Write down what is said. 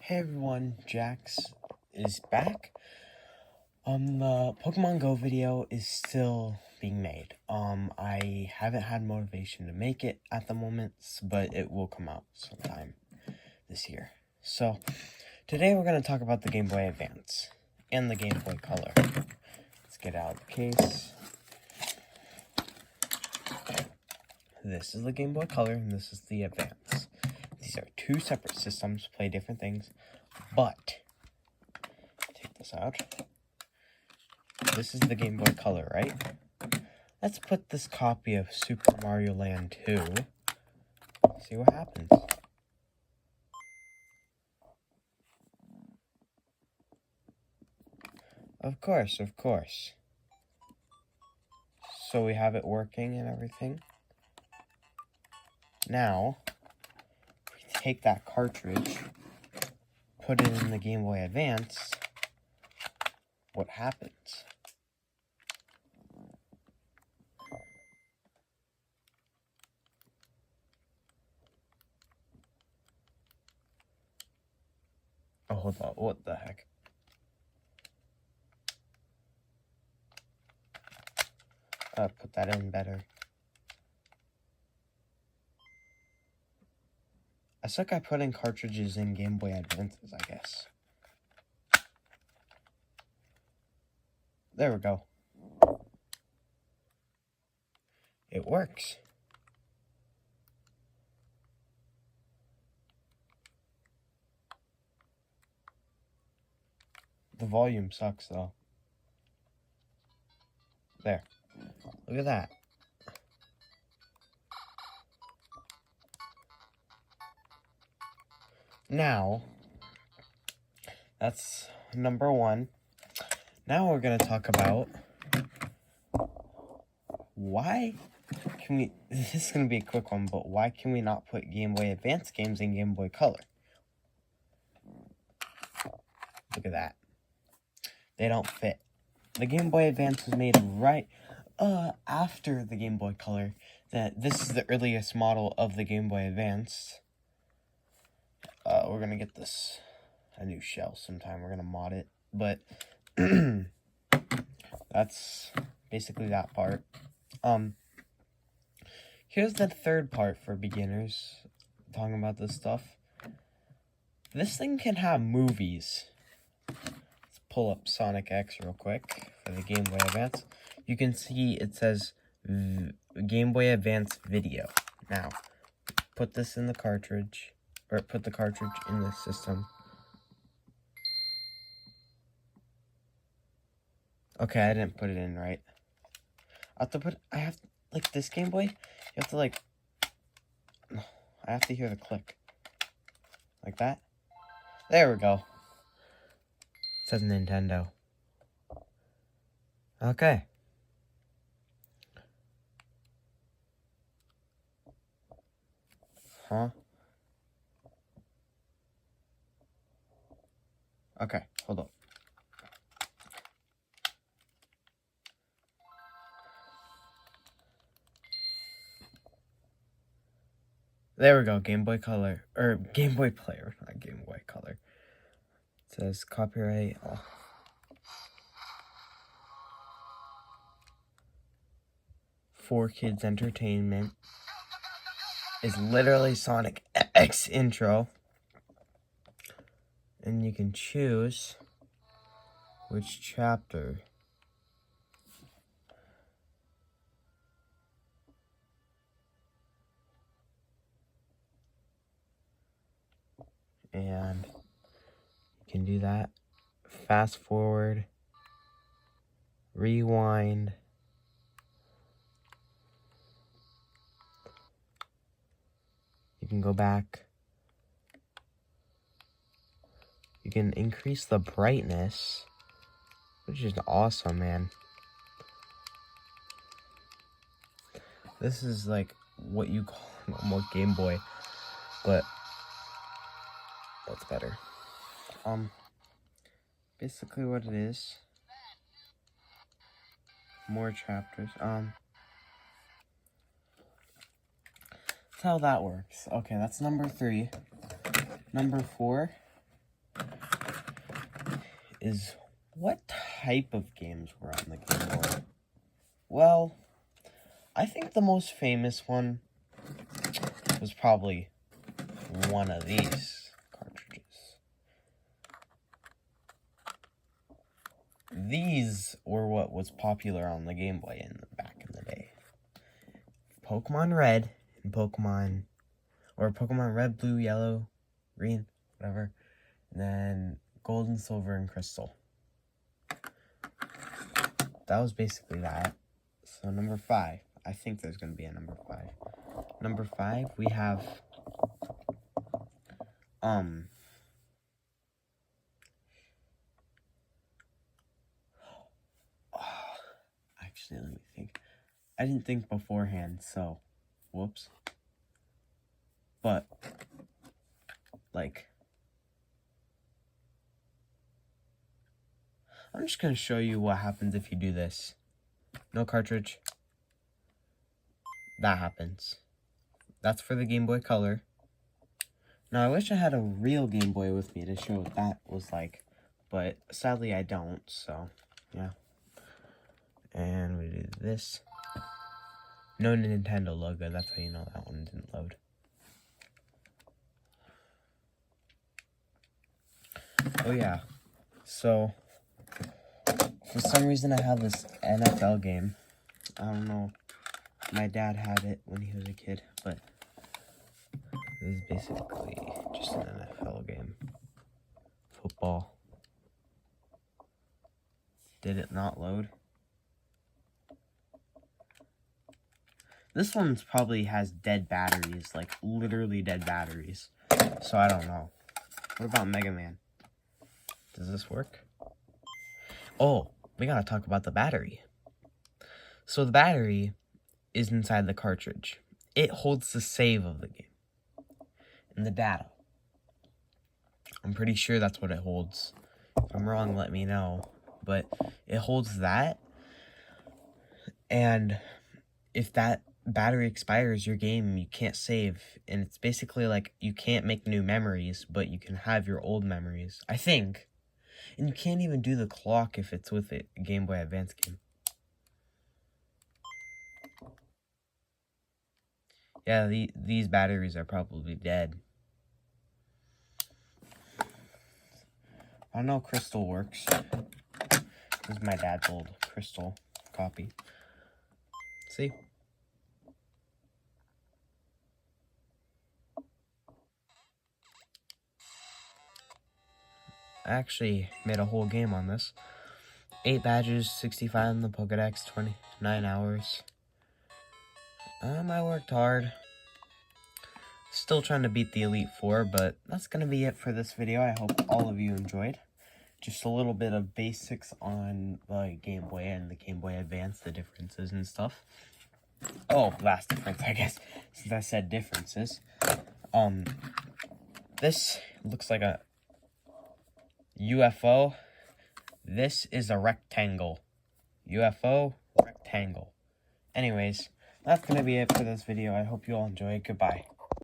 Hey everyone, Jax is back. The Pokemon Go video is still being made. I haven't had motivation to make it at the moment, but it will come out sometime this year. So, today we're going to talk about the Game Boy Advance and the Game Boy Color. Let's get out of the case. This is the Game Boy Color, and this is the Advance. These are two separate systems, play different things, but, take this out. This is the Game Boy Color, right? Let's put this copy of Super Mario Land 2, see what happens. Of course. So we have it working and everything. Now, we take that cartridge, put it in the Game Boy Advance, what happens? Oh, hold on, what the heck? Put that in better. I suck at putting cartridges in Game Boy Advances, I guess. There we go. It works. The volume sucks, though. There. Look at that. Now, that's number one. Now we're going to talk about why can we, this is going to be a quick one, but why can we not put Game Boy Advance games in Game Boy Color? Look at that. They don't fit. The Game Boy Advance was made right after the Game Boy Color. This is the earliest model of the Game Boy Advance. We're going to get this a new shell sometime. We're going to mod it. But that's basically that part. Here's the third part for beginners talking about this stuff. This thing can have movies. Let's pull up Sonic X real quick for the Game Boy Advance. You can see it says Game Boy Advance Video. Now, put this in the cartridge, or put the cartridge in the system. Okay, I didn't put it in right. I have, like, this Game Boy, you have to, like, I have to hear the click. Like that. There we go. It says Nintendo. Okay. Huh? Okay, hold up. There we go, Game Boy Color, or Game Boy Player, not Game Boy Color. It says copyright. Oh. For Kids Entertainment. Is literally Sonic X intro. And you can choose which chapter. And you can do that. Fast forward. Rewind. You can go back. You can increase the brightness, which is awesome, man. This is like what you call normal Game Boy, but that's better. Basically what it is. More chapters. That's how that works. Okay, that's number 3. Number 4 is what type of games were on the Game Boy? Well, I think the most famous one was probably one of these cartridges. These were what was popular on the Game Boy back in the day. Pokemon Red and Pokemon Red, Blue, Yellow, Green, whatever. And then Gold and Silver and Crystal. That was basically that. So number 5. I think there's going to be a number 5. Number 5, we have actually, let me think. I didn't think beforehand, so whoops. But like, I'm just going to show you what happens if you do this. No cartridge. That happens. That's for the Game Boy Color. Now, I wish I had a real Game Boy with me to show what that was like. But sadly, I don't, so yeah. And we do this. No Nintendo logo. That's how you know that one didn't load. Oh yeah. So, for some reason I have this NFL game. I don't know. My dad had it when he was a kid, but this is basically just an NFL game. Football. Did it not load? This one's probably has dead batteries, like literally dead batteries. So I don't know. What about Mega Man? Does this work? Oh, we gotta talk about the battery. So the battery is inside the cartridge. It holds the save of the game and the data. I'm pretty sure that's what it holds. If I'm wrong, let me know. But it holds that. And if that battery expires, your game, you can't save. And it's basically like you can't make new memories, but you can have your old memories, I think. And you can't even do the clock if it's with a Game Boy Advance game. Yeah, these batteries are probably dead. I know Crystal works. This is my dad's old Crystal copy. See? I actually made a whole game on this. 8 badges, 65 in the Pokedex, 29 hours. I worked hard. Still trying to beat the Elite Four, but that's going to be it for this video. I hope all of you enjoyed. Just a little bit of basics on the Game Boy and the Game Boy Advance, the differences and stuff. Oh, last difference, I guess, since I said differences. This looks like a UFO. This is a rectangle. UFO, rectangle. Anyways, that's going to be it for this video. I hope you all enjoy. Goodbye.